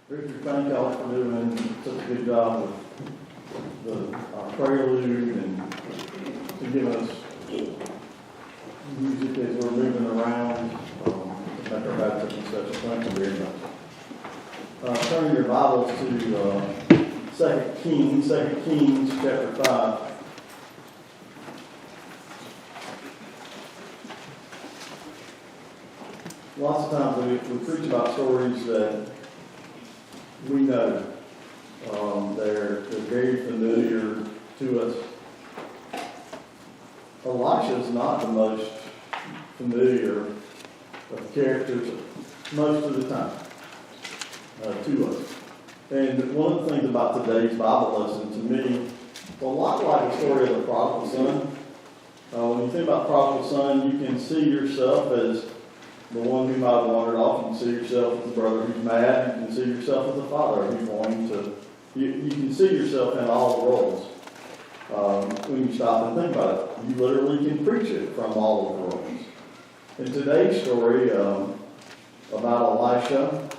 Richard, thank y'all for doing such a good job with our prelude and to give us music as we're moving around to make our baptism special. Thank you very much. Turn your Bibles to 2 Kings chapter 5. Lots of times we preach about stories that we know. They're very familiar to us. Elisha is not the most familiar of characters most of the time to us. And one of the things about today's Bible lesson to me, a lot like the story of the prodigal son. When you think about prodigal son, you can see yourself as the one who might have wandered off. You can see yourself as the brother who's mad. You can see yourself as the father who's going to. You can see yourself in all the roles. When you stop and think about it, you literally can preach it from all of the roles. And today's story about Elisha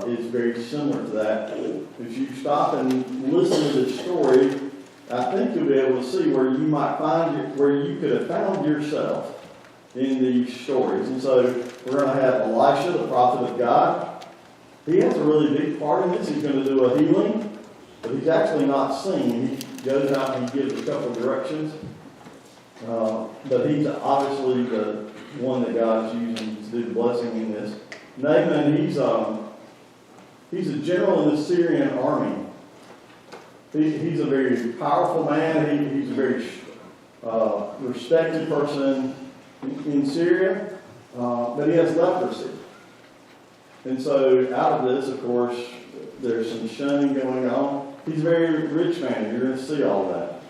is very similar to that. If you stop and listen to this story, I think you'll be able to see where you might find it, where you could have found yourself in these stories. And so we're going to have Elisha, the prophet of God. He has a really big part in this. He's going to do a healing, but he's actually not seen. He goes out and he gives a couple of directions. But he's obviously the one that God's using to do the blessing in this. Naaman, he's a general in the Syrian army. He's a very powerful man. He's a very respected person in Syria, but he has leprosy. And so out of this, of course, there's some shunning going on. He's a very rich man. You're going to see all that.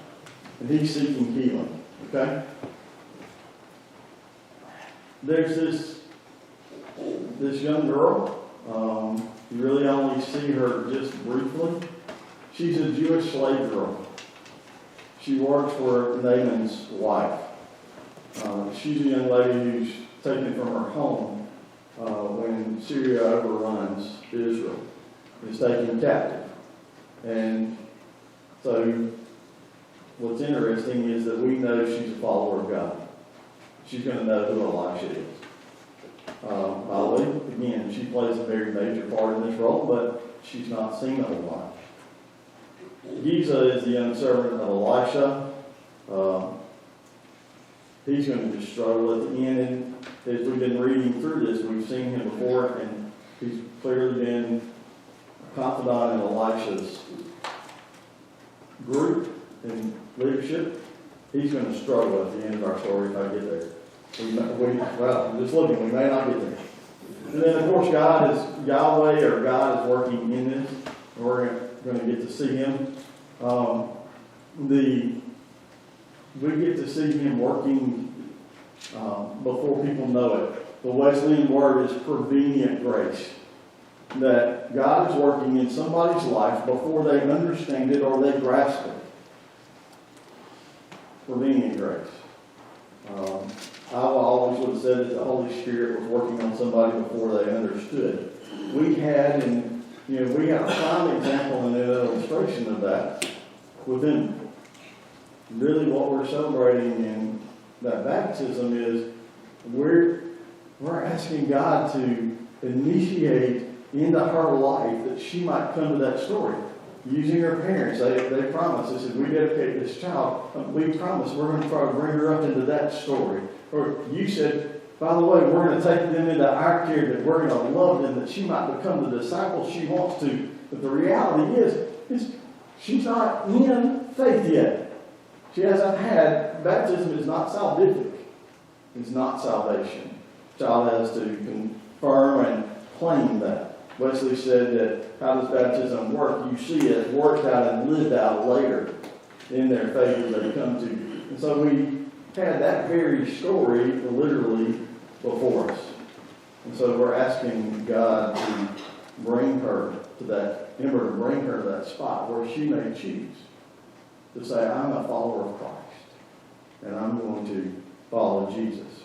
And he's seeking healing. Okay? There's this young girl. You really only see her just briefly. She's a Jewish slave girl. She works for Naaman's wife. She's a young lady who's taken from her home when Syria overruns Israel. Is taken captive. And so what's interesting is that we know she's a follower of God. She's going to know who Elisha is. By the way, again, she plays a very major part in this role, but she's not seen a whole lot. Giza is the young servant of Elisha. He's going to just struggle at the end. And as we've been reading through this, we've seen him before, and he's clearly been a confidant in Elisha's group and leadership. He's going to struggle at the end of our story if I get there. Just looking, we may not get there. And then, of course, God is working in this. We're going to get to see him. We get to see him working before people know it. The Wesleyan word is prevenient grace. That God is working in somebody's life before they understand it or they grasp it. Prevenient grace. I always would have said that the Holy Spirit was working on somebody before they understood. We had a prime example and an illustration of that within. Really what we're celebrating in that baptism is we're asking God to initiate into her life that she might come to that story. Using her parents, they promised. They said, we dedicate this child. We promise we're going to try to bring her up into that story. Or you said, by the way, we're going to take them into our care, that we're going to love them, that she might become the disciple she wants to. But the reality is she's not in faith yet. She hasn't had, baptism is not salvific. It's not salvation. The child has to confirm and claim that. Wesley said that how does baptism work? You see it worked out and lived out later in their faith as they come to you. And so we had that very story literally before us. And so we're asking God to bring her to that, to bring her to that spot where she may choose to say, I'm a follower of Christ, and I'm going to follow Jesus.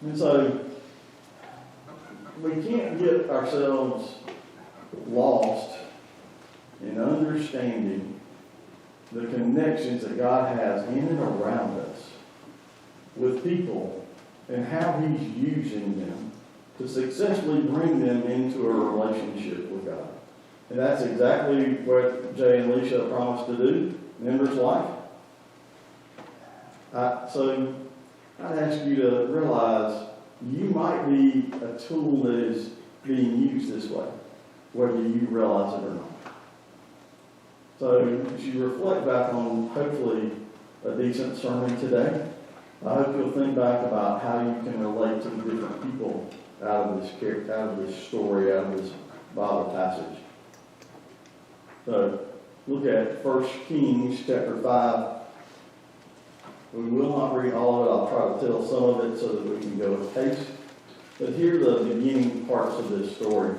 And so we can't get ourselves lost in understanding the connections that God has in and around us with people and how He's using them to successfully bring them into a relationship with God. And that's exactly what Jay and Alicia promised to do in Ember's life. So I'd ask you to realize you might be a tool that is being used this way, whether you realize it or not. So as you reflect back on hopefully a decent sermon today, I hope you'll think back about how you can relate to the different people out of this story, out of this Bible passage. So look at 1 Kings chapter 5. We will not read all of it. I'll try to tell some of it so that we can go at pace. But here are the beginning parts of this story.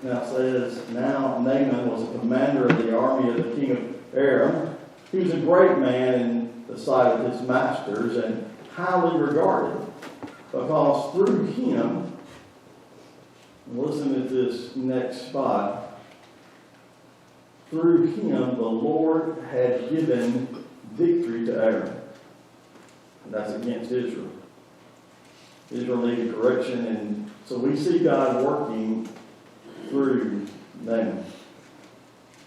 Now it says, Now Naaman was a commander of the army of the king of Aram. He was a great man in the sight of his masters and highly regarded, because through him, listen to this next spot, through him the Lord had given victory to Aram. And that's against Israel. Israel needed correction, and so we see God working through Naaman. It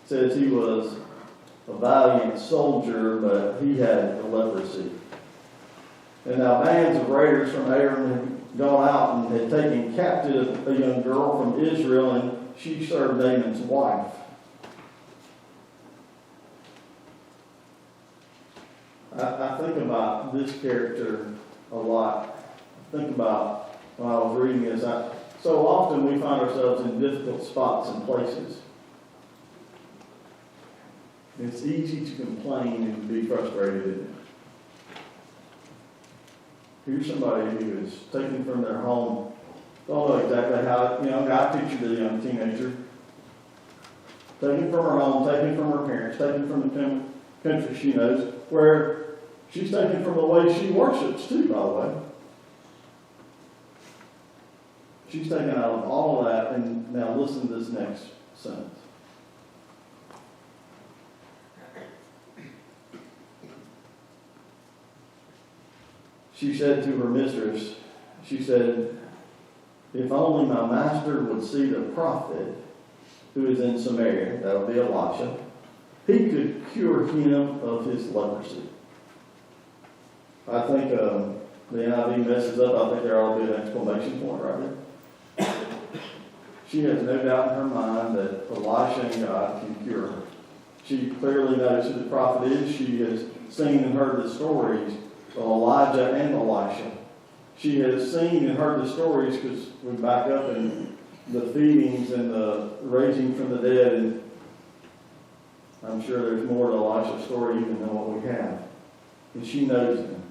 says he was a valiant soldier, but he had leprosy. And now bands of raiders from Aram had gone out and had taken captive a young girl from Israel, and she served Naaman's wife. I think about this character a lot. I think about when I was reading this. So often we find ourselves in difficult spots and places. It's easy to complain and be frustrated, isn't it? Here's somebody who is taken from their home. Don't know exactly how, I pictured a young teenager. Taken from her home, taken from her parents, taken from the country she knows, where she's taken from the way she worships too, by the way. She's taken out of all of that, and now listen to this next sentence. She said to her mistress, she said, if only my master would see the prophet who is in Samaria, that would be Elisha, he could cure him of his leprosy. I think the NIV messes up. I think there ought to be an exclamation point right there. She has no doubt in her mind that Elisha and God can cure her. She clearly knows who the prophet is. She has seen and heard the stories of Elijah and Elisha. She has seen and heard the stories because we back up in the feedings and the raising from the dead, and I'm sure there's more to Elisha's story even than what we have. And she knows him.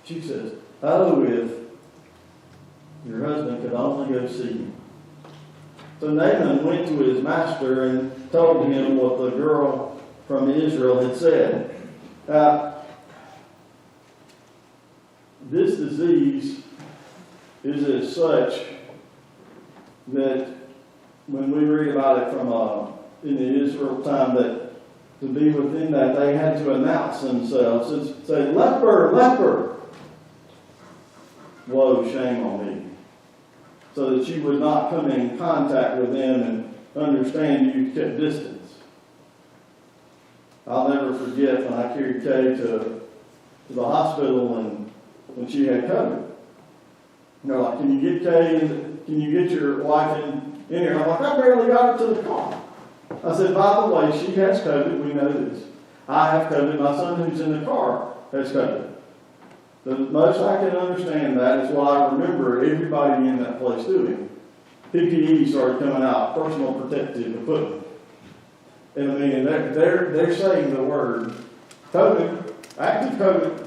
She says, oh, if your husband could only go see him. So Naaman went to his master and told him what the girl from Israel had said. This disease is as such that when we read about it from in the Israel time, that to be within that they had to announce themselves and say, leper, leper. Woe, shame on me. So that you would not come in contact with them and understand you kept distance. I'll never forget when I carried Kay to the hospital and when she had COVID. They're like, can you get Kay and can you get your wife in here? And I'm like, I barely got her to the car. I said, by the way, she has COVID. We know this. I have COVID. My son who's in the car has COVID. The most I can understand that is what I remember everybody in that place doing. PPE started coming out, personal protective equipment. And I mean, they're saying the word COVID, active COVID,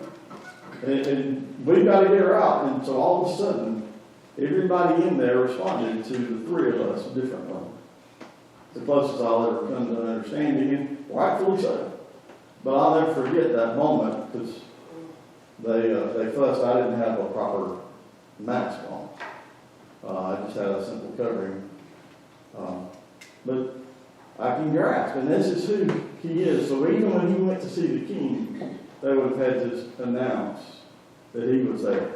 and we've got to get her out. And so all of a sudden, everybody in there responded to the three of us differently. The closest I'll ever come to understanding, and rightfully so. But I'll never forget that moment because they fussed. I didn't have a proper mask on. I just had a simple covering. But I can grasp, and this is who he is. So even when he went to see the king, they would have had to announce that he was there.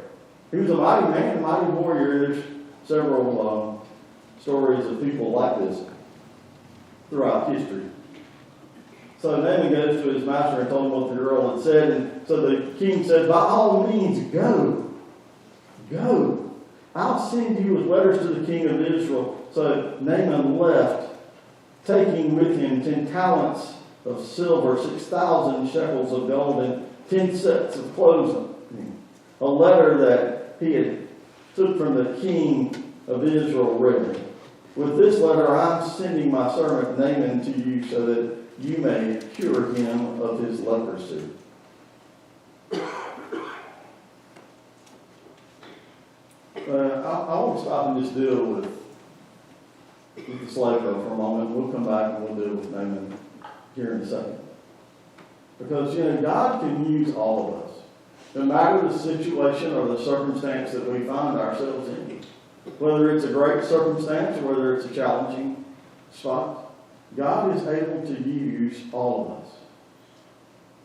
He was a mighty man, a mighty warrior. There's several stories of people like this throughout history. So Naaman goes to his master and told him what the girl had said. And so the king said, by all means, go. Go. I'll send you with letters to the king of Israel. So Naaman left, taking with him 10 talents of silver, 6,000 shekels of gold, and 10 sets of clothes. A letter that he had took from the king of Israel read. With this letter I'm sending my servant Naaman to you so that you may cure him of his leprosy. I want to stop and just deal with the slave girl for a moment. We'll come back and we'll deal with Naaman here in a second. Because, God can use all of us. No matter the situation or the circumstance that we find ourselves in. Whether it's a great circumstance or whether it's a challenging spot, God is able to use all of us.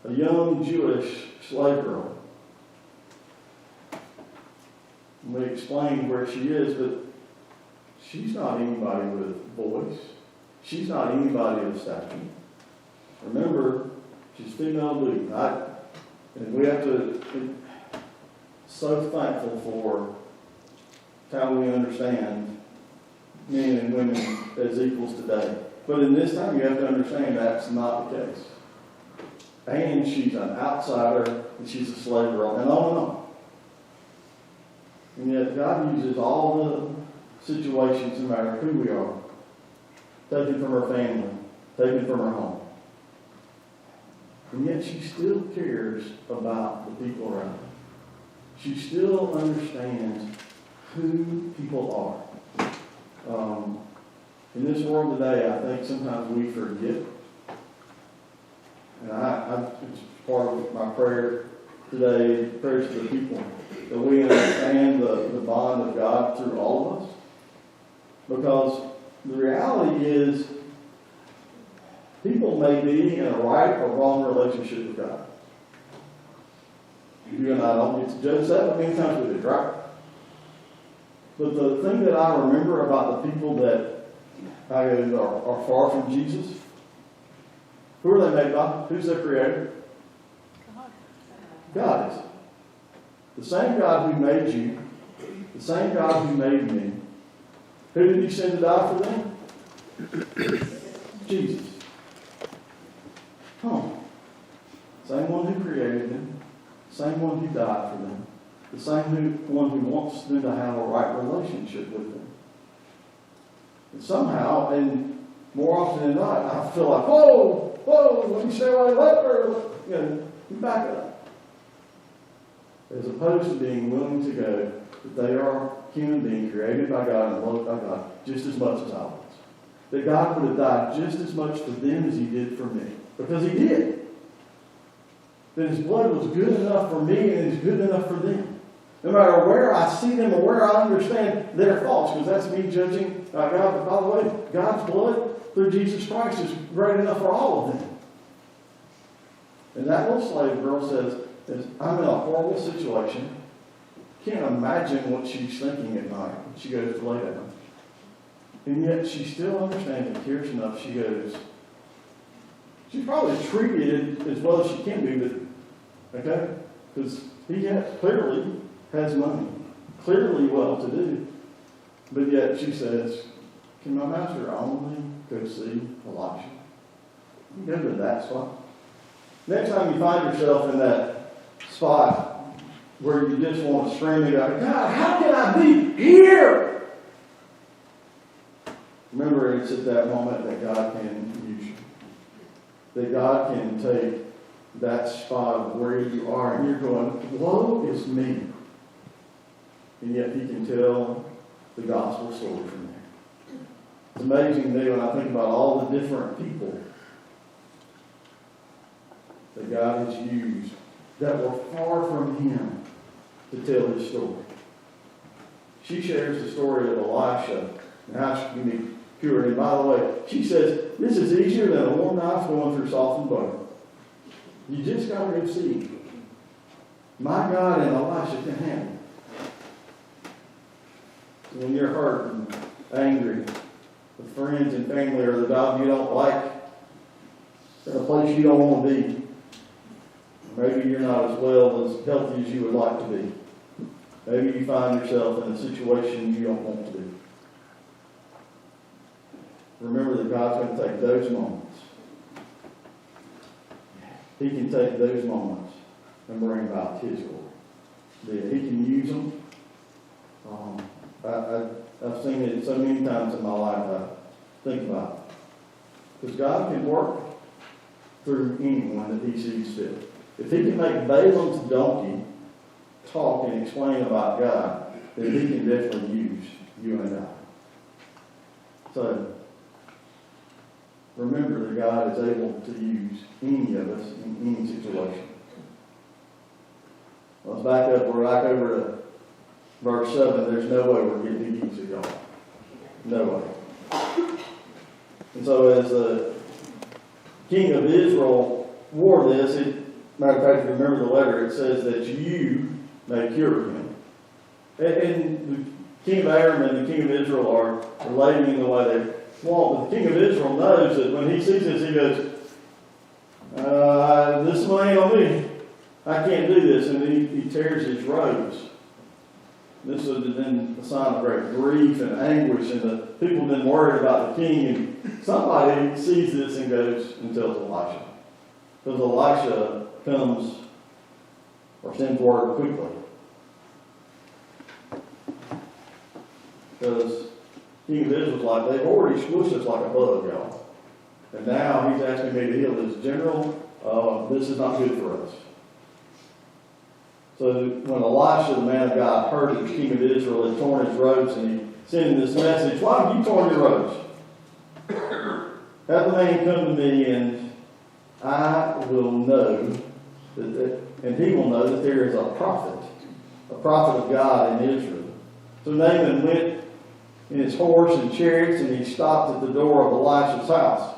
A young Jewish slave girl. We explained where she is, but she's not anybody with voice. She's not anybody of stature. Remember, she's female lead. And we have to be so thankful for how we understand men and women as equals today. But in this time, you have to understand that's not the case. And she's an outsider, and she's a slave girl, and on and on. And yet God uses all the situations, no matter who we are, taken from her family, taken from her home. And yet she still cares about the people around her. She still understands who people are. In this world today, I think sometimes we forget. And it's part of my prayer today, prayers to the people, that we understand the bond of God through all of us. Because the reality is, people may be in a right or wrong relationship with God. You and I don't get to judge that, but many times we do, right? But the thing that I remember about the people that are far from Jesus, who are they made by? Who's their creator? God is. The same God who made you, the same God who made me, who did he send to die for them? Jesus. Come on. Same one who created them, same one who died for them, the same one who wants them to have a right relationship with them. And somehow, and more often than not, I feel like, whoa, let me stay away, you back up. As opposed to being willing to go, that they are human beings created by God and loved by God just as much as I was. That God would have died just as much for them as he did for me. Because he did. That his blood was good enough for me and it's good enough for them. No matter where I see them or where I understand their faults, because that's me judging God. By the way, God's blood through Jesus Christ is great enough for all of them. And that little slave girl says, I'm in a horrible situation. Can't imagine what she's thinking at night when she goes to lay down. And yet she still understands and cares enough. She goes, she's probably treated as well as she can be, okay? Because he clearly has money, clearly well-to-do. But yet she says, can my master only go see Elisha? You go to that spot. Next time you find yourself in that spot where you just want to scream and go, God, how can I be here? Remember, it's at that moment that God can use you. That God can take that spot of where you are and you're going, woe is me. And yet he can tell the gospel story from there. It's amazing to me when I think about all the different people that God has used that were far from him to tell his story. she shares the story of Elisha and how she can be cured. And by the way, she says, this is easier than a warm knife going through softened butter. You just got to receive. My God and Elisha can handle it. When you're hurt and angry with friends and family or the job you don't like, in a place you don't want to be, maybe you're not as well, as healthy as you would like to be. Maybe you find yourself in a situation you don't want to be. Remember that God's going to take those moments. He can take those moments and bring about His glory. He can use them. I've seen it so many times in my life. I think about it. Because God can work through anyone that He sees fit. If He can make Balaam's donkey talk and explain about God, then He can definitely use you and I. So, remember that God is able to use any of us in any situation. Let's back up. We're back over to verse 7. There's no way we're getting to use it, y'all. No way. And so as the king of Israel wore this, matter of fact, if you remember the letter, it says that you may cure him. And the king of Aram and the king of Israel are relating in the way they want. But the king of Israel knows that when he sees this, he goes, this one ain't on me. I can't do this. And he tears his robes. This would have been a sign of great grief and anguish, and the people have been worried about the king. And somebody sees this and goes and tells Elisha. Because Elisha comes or sends word quickly. Because King of Israel's like, they've already squished us like a bug, y'all. And now he's asking me to heal this general. This is not good for us. So when Elisha, the man of God, heard that the king of Israel had torn his robes, and he sent him this message, why have you torn your robes? Have the man come to me, and I will know, and he will know that there is a prophet of God in Israel. So Naaman went in his horse and chariots, and he stopped at the door of Elisha's house.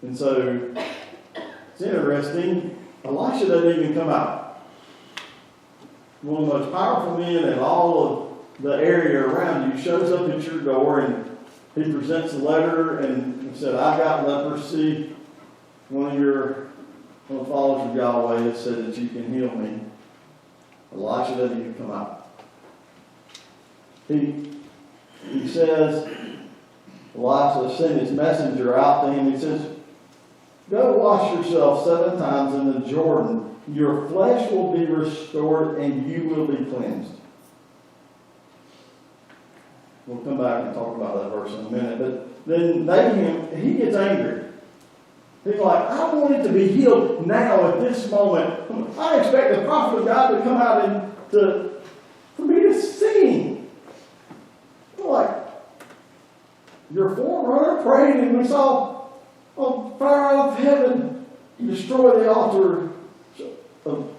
And so it's interesting. Elisha doesn't even come out. One of the most powerful men in all of the area around you shows up at your door, and he presents a letter and said, I got leprosy. One of the followers of Yahweh has said that you can heal me. Elisha doesn't even come out. He says, Elisha sent his messenger out to him. He says, go wash yourself 7 times in the Jordan. Your flesh will be restored and you will be cleansed. We'll come back and talk about that verse in a minute. But then Naaman, he gets angry. He's like, I want it to be healed now at this moment. I expect the prophet of God to come out and for me to sing. I'm like, your forerunner prayed and we saw on fire out of heaven destroy the altar. So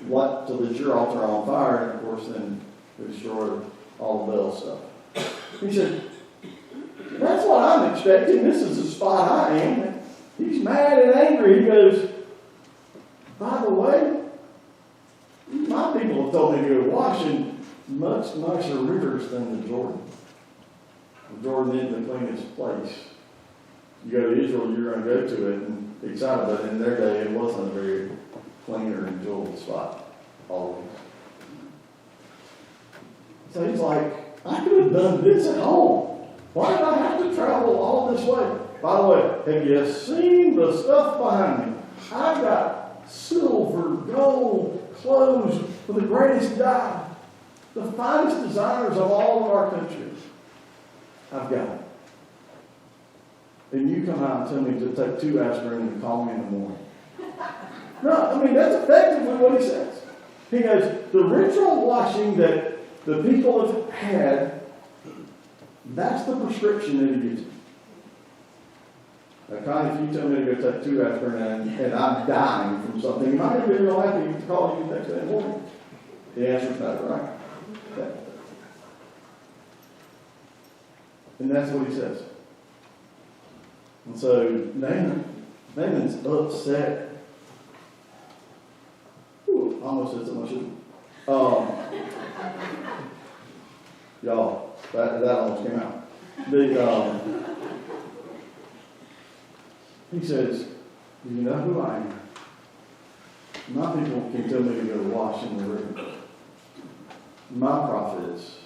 that your altar on fire, and of course then destroy all the Baal stuff. He said, that's what I'm expecting. This is the spot I am. He's mad and angry. He goes, by the way, my people have told me to go wash in much nicer rivers than the Jordan. The Jordan isn't the cleanest place. You go to Israel, you're going to go to it and be excited, but in their day it wasn't a very clean or enjoyable spot always. So he's like, I could have done this at home. Why did I have to travel all this way? By the way, have you seen the stuff behind me? I've got silver, gold, clothes for the greatest dye, the finest designers of all of our country. I've got it. And you come out and tell me to take 2 aspirin and call me in the morning. No, I mean, that's effectively what he says. He goes, the ritual washing that the people have had, that's the prescription that he gives me. Now, Connie, if you tell me to go take 2 aspirin and I'm dying from something, am I going to be real happy to call you the next day in the morning? The answer's no, right? Okay. And that's what he says. And so Naaman's upset. Ooh, I almost said something I shouldn't. Y'all, that almost came out. He says, "Do you know who I am? My people can tell me to go wash in the river. My prophets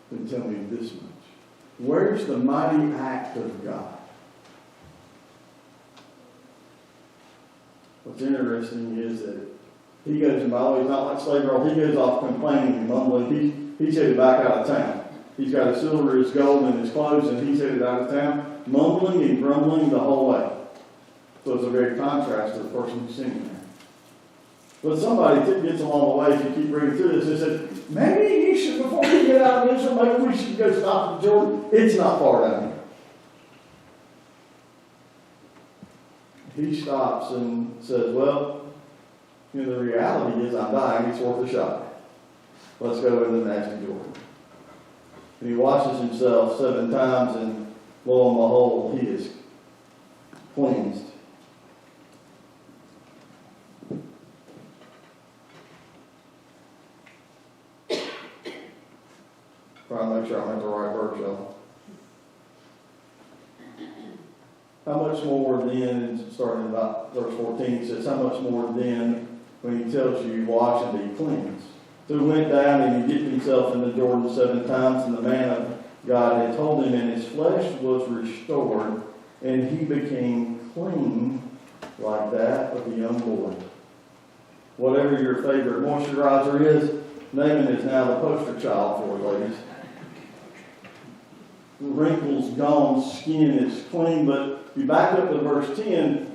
can tell me this much. Where's the mighty act of God?" What's interesting is that he goes, and by the way, he's not like slave girl, he goes off complaining and mumbling. He's headed back out of town. He's got his silver, his gold, and his clothes, and he's headed out of town, mumbling and grumbling the whole way. So it's a very contrast to the person who's singing there. But somebody gets along the way, if you keep reading through this, and says, maybe you should, before we get out of Israel, maybe we should go stop at Jordan. It's not far down here. He stops and says, well, the reality is I'm dying, it's worth a shot. Let's go into the nasty Jordan. And he washes himself 7 times, and lo and behold, he is cleansed. Trying to make sure I'm at the right verse, y'all. How much more then, starting about verse 14, he says, how much more then when he tells you, wash and be cleansed. So he went down and he dipped himself in the Jordan 7 times, and the man of God had told him, and his flesh was restored, and he became clean like that of a young boy. Whatever your favorite moisturizer is, Naaman is now the poster child for it, ladies. The wrinkles gone, skin is clean, but you back up to verse 10,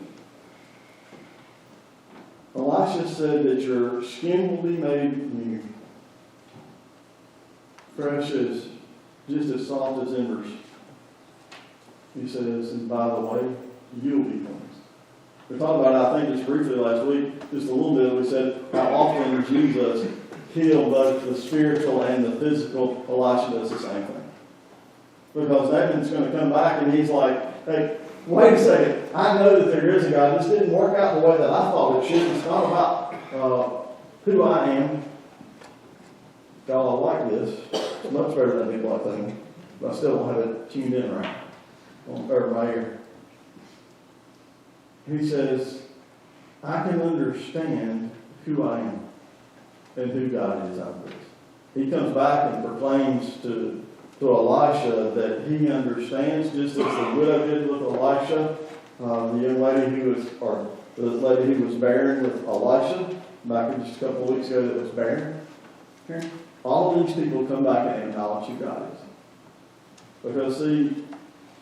Elisha said that your skin will be made new, fresh as, just as soft as embers. He says, and by the way, you'll be cleansed. We talked about it, I think, just briefly last week, just a little bit. We said how often Jesus healed both the spiritual and the physical. Elisha does the same thing. Because Naaman's going to come back and he's like, hey, wait a second. I know that there is a God. This didn't work out the way that I thought it should. It's not about who I am. Y'all, I like this. It's much better than people I think. But I still don't have it tuned in right. Over my ear. He says, I can understand who I am and who God is out of this. He comes back and proclaims to Elisha that he understands, just as the widow did with Elisha, the young lady who was, or the lady who was barren with Elisha, back just a couple of weeks ago that was barren. Okay. All of these people come back and acknowledge who God is. Because see,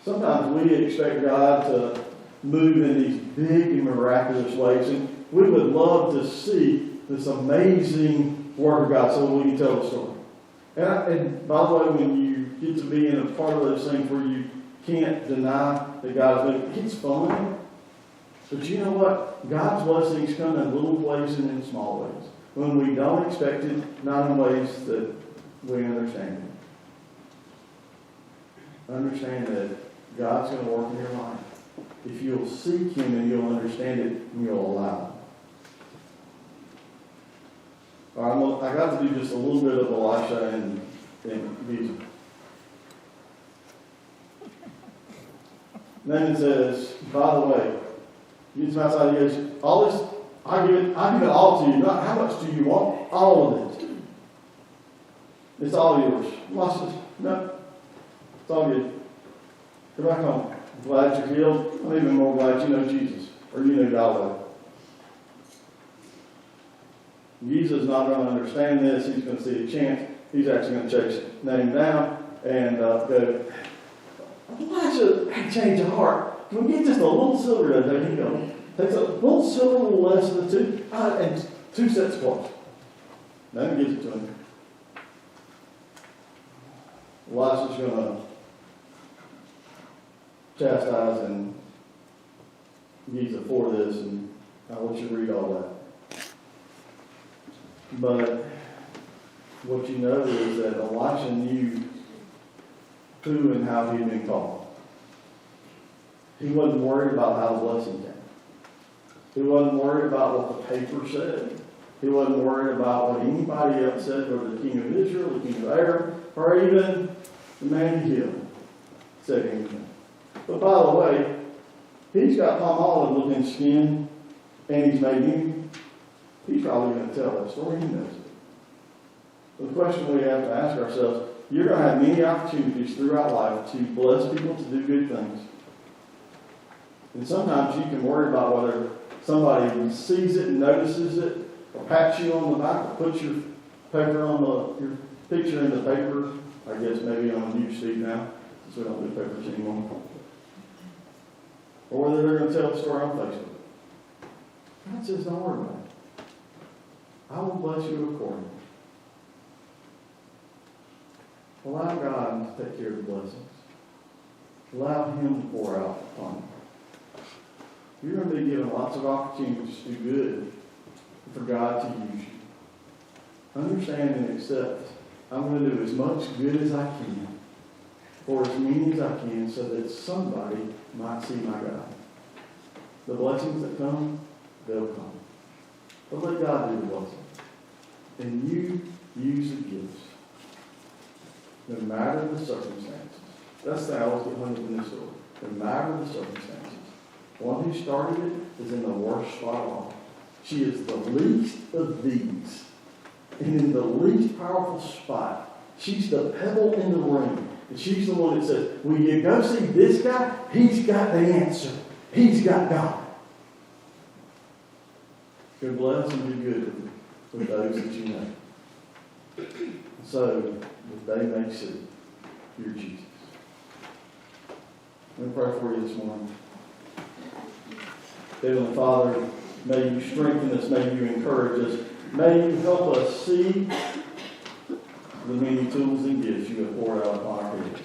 sometimes we expect God to move in these big and miraculous ways, and we would love to see this amazing work of God so we can tell the story. And by the way, when you get to be in a part of those things where you can't deny that God is moving, it's fun. But you know what? God's blessings come in little ways and in small ways. When we don't expect it, not in ways that we understand it. Understand that God's going to work in your life. If you'll seek Him and you'll understand it, and you'll allow it. All right, I got to do just a little bit of Elisha and Giza. Naaman says, by the way, he gets outside, he goes, all this, I give it all to you. Not how much do you want? All of it. It's all yours. Elisha says, no, it's all good. Go back home. I'm glad you're healed. I'm even more glad you know Jesus, or you know Yahweh. Giza's not going to understand this. He's going to see a chance. He's actually going to chase Naaman down and go, Elisha, change of heart. Can we get just a little silver? There you go. Takes a little silver, a little less than 2, and 2 sets of cloth. Naaman gives it to him. Elisha's going to chastise and Giza for this, and I want you to read all that. But what you know is that Elisha knew who and how he'd been called. He wasn't worried about how the blessing came. He wasn't worried about what the paper said. He wasn't worried about what anybody else said, or the king of Israel, the king of Aram, or even the man he healed said anything. But by the way, he's got palm olive looking skin, and he's made him. He's probably going to tell that story. He knows it. The question we have to ask ourselves, you're going to have many opportunities throughout life to bless people, to do good things. And sometimes you can worry about whether somebody sees it and notices it, or pats you on the back, or puts your paper on your picture in the paper. I guess maybe on a newsfeed now, since we don't do papers anymore. Or whether they're going to tell the story on Facebook. God says, don't worry about it. I will bless you accordingly. Allow God to take care of the blessings. Allow Him to pour out upon you. You're going to be given lots of opportunities to do good for God to use you. Understand and accept. I'm going to do as much good as I can for as many as I can so that somebody might see my God. The blessings that come, they'll come. But let God do the blessing. And you use the gifts. No matter the circumstances. That's the always get hung up in this story. No matter the circumstances. The one who started it is in the worst spot of all. She is the least of these. And in the least powerful spot. She's the pebble in the ring. And she's the one that says, will you go see this guy? He's got the answer. He's got God. Go bless and do good with those that you know. So that they may see your Jesus. Let me pray for you this morning. Heavenly Father, may you strengthen us, may you encourage us, may you help us see the many tools and gifts you have poured out upon our heads.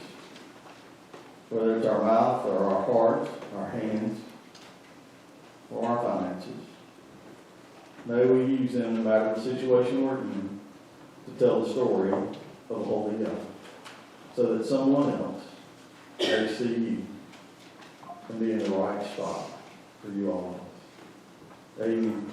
Whether it's our mouth or our heart, our hands, or our finances. May we use them no matter the situation we're in to tell the story of the Holy God. So that someone else may see you and be in the right spot for you all. Amen.